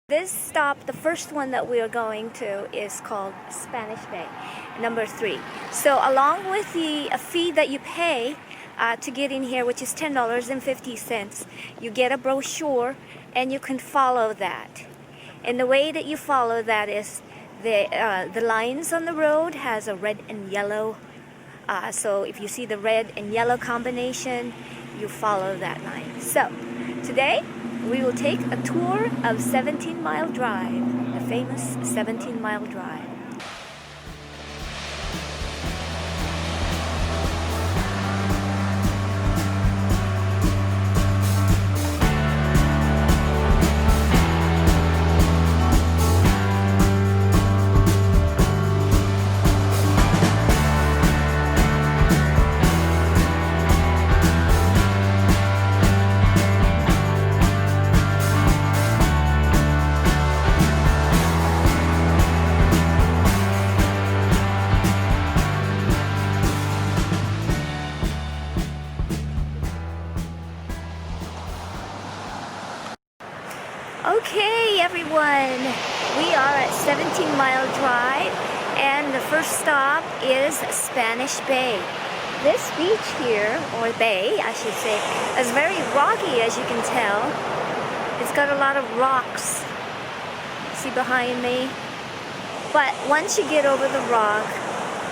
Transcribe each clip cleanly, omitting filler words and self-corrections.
This stop, the first one that we are going to, is called Spanish Bay, number 3. So along with the fee that you pay to get in here, which is $10.50, you get a brochure and you can follow that. And the way that you follow that is the lines on the road has a red and yellow. So if you see the red and yellow combination, you follow that line. So today we will take a tour of 17 Mile Drive, the famous 17 Mile Drive. Okay everyone, we are at 17 Mile Drive and the first stop is Spanish Bay. This beach here, or bay I should say, is very rocky, as you can tell. It's got a lot of rocks, see behind me? But once you get over the rock,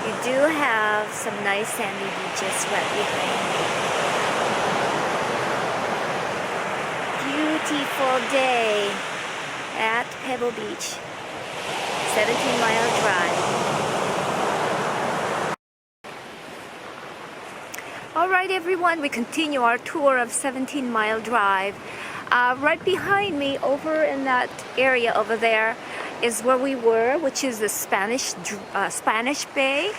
you do have some nice sandy beaches right behind me. Beautiful day at Pebble Beach, 17 Mile Drive. Alright everyone, we continue our tour of 17 Mile Drive. Right behind me, over in that area over there, is where we were, which is the Spanish Bay.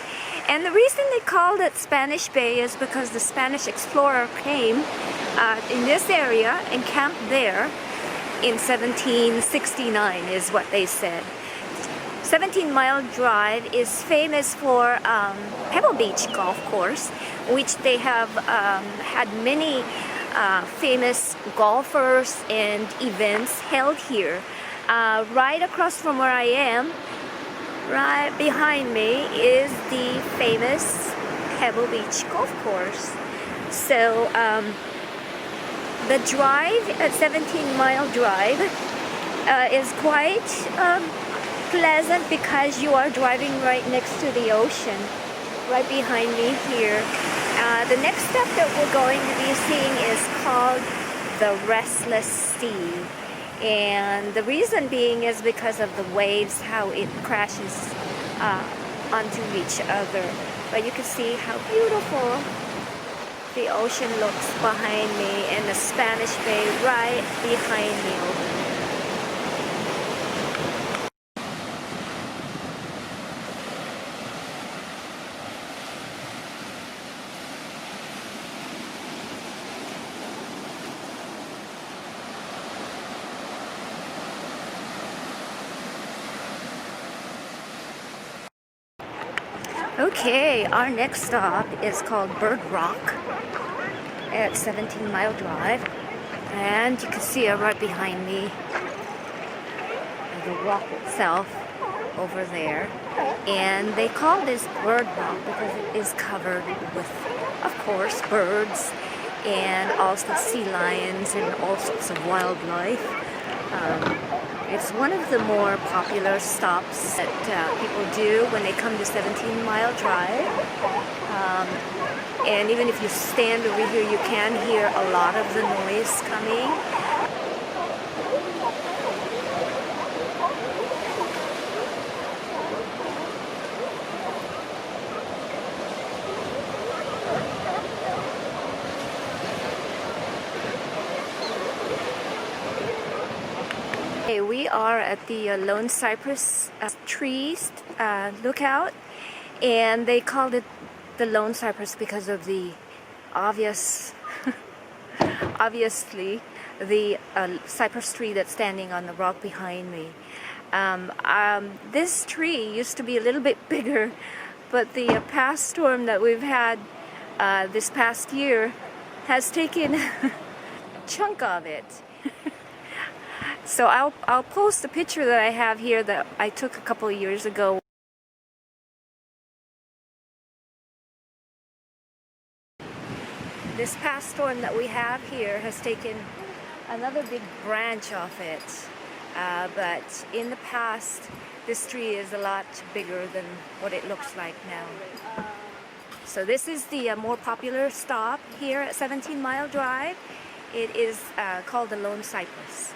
And the reason they called it Spanish Bay is because the Spanish explorer came in this area and camped there in 1769 is what they said. 17 Mile Drive is famous for Pebble Beach Golf Course, which they have had many famous golfers and events held here. Right across from where I am, right behind me, is the famous Pebble Beach Golf Course. So the drive at 17 Mile Drive is quite pleasant because you are driving right next to the ocean, right behind me here. The next step that we're going to be seeing is called the Restless Sea. And the reason being is because of the waves, how it crashes onto each other. But you can see how beautiful the ocean looks behind me and the Spanish Bay right behind me over there. Okay, our next stop is called Burt Rock at 17 Mile Drive, and you can see it right behind me, the rock itself over there. And they call this Burt Rock because it is covered with, of course, birds and also sea lions and all sorts of wildlife. It's one of the more popular stops that people do when they come to 17 Mile Drive. And even if you stand over here, you can hear a lot of the noise coming. Okay, we are at the Lone Cypress trees lookout, and they called it the Lone Cypress because of the obviously the cypress tree that's standing on the rock behind me. This tree used to be a little bit bigger, but the past storm that we've had this past year has taken a chunk of it. So I'll post a picture that I have here that I took a couple of years ago. This past storm that we have here has taken another big branch off it. But in the past, this tree is a lot bigger than what it looks like now. So this is the more popular stop here at 17 Mile Drive. It is called the Lone Cypress.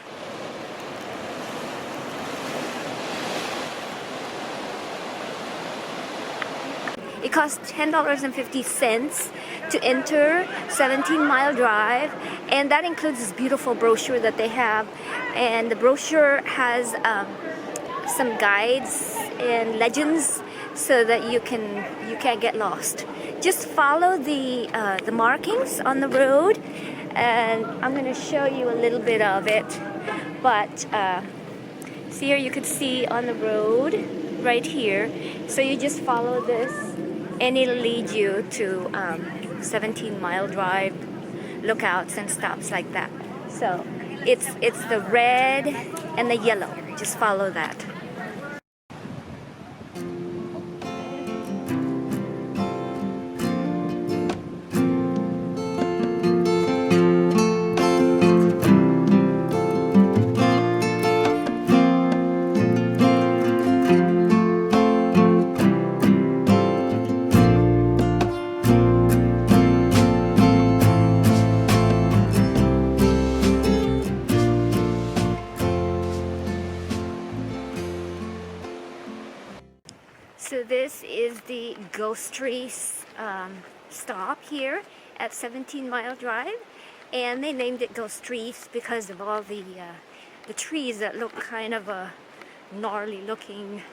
It costs $10.50 to enter 17 Mile Drive, and that includes this beautiful brochure that they have. And the brochure has some guides and legends so that you can't get lost. Just follow the markings on the road, and I'm going to show you a little bit of it. But see here, you could see on the road right here. So you just follow this, and it'll lead you to 17 Mile Drive lookouts and stops like that. So it's the red and the yellow. Just follow that. So this is the Ghost Tree stop here at 17 Mile Drive, and they named it Ghost Trees because of all the trees that look kind of gnarly looking,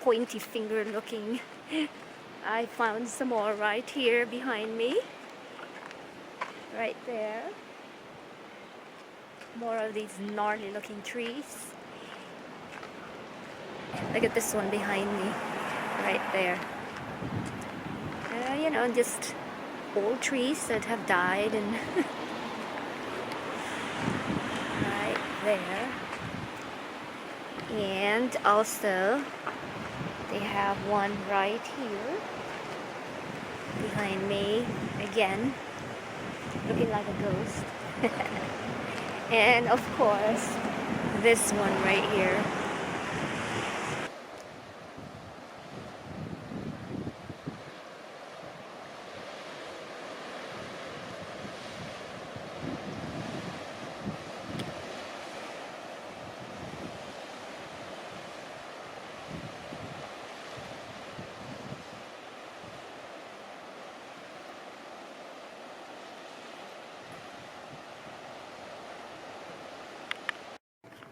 pointy finger looking. I found some more right here behind me, right there. More of these gnarly looking trees. Look at this one behind me, right there. You know, just old trees that have died, and right there. And also, they have one right here behind me, again, looking like a ghost. And of course, this one right here.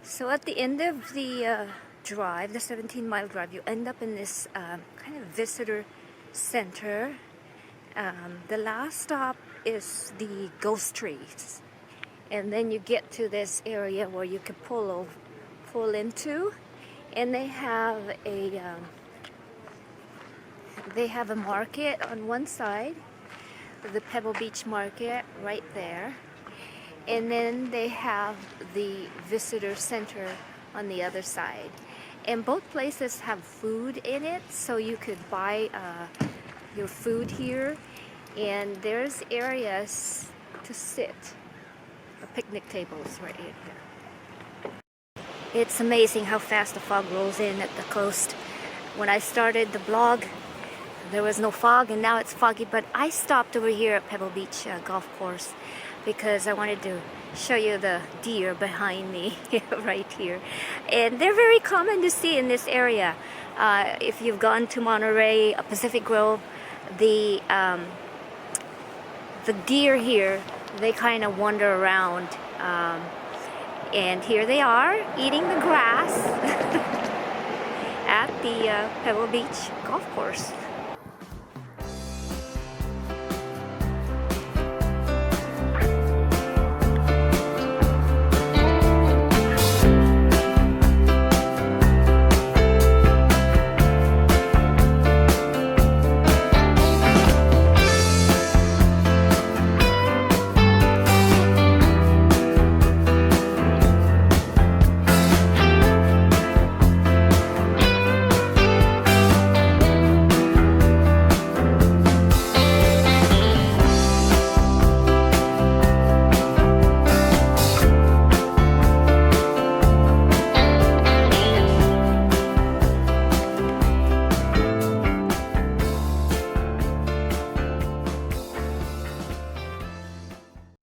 So at the end of the drive, the 17 Mile Drive, you end up in this kind of visitor center. The last stop is the Ghost Trees, and then you get to this area where you can pull into, and they have a market on one side, the Pebble Beach Market right there. And then they have the visitor center on the other side. And both places have food in it, so you could buy your food here. And there's areas to sit, picnic tables right here. It's amazing how fast the fog rolls in at the coast. When I started the blog, there was no fog, and now it's foggy. But I stopped over here at Pebble Beach Golf Course because I wanted to show you the deer behind me right here. And they're very common to see in this area. If you've gone to Monterey, Pacific Grove, the deer here, they kind of wander around. And here they are eating the grass at the Pebble Beach Golf Course.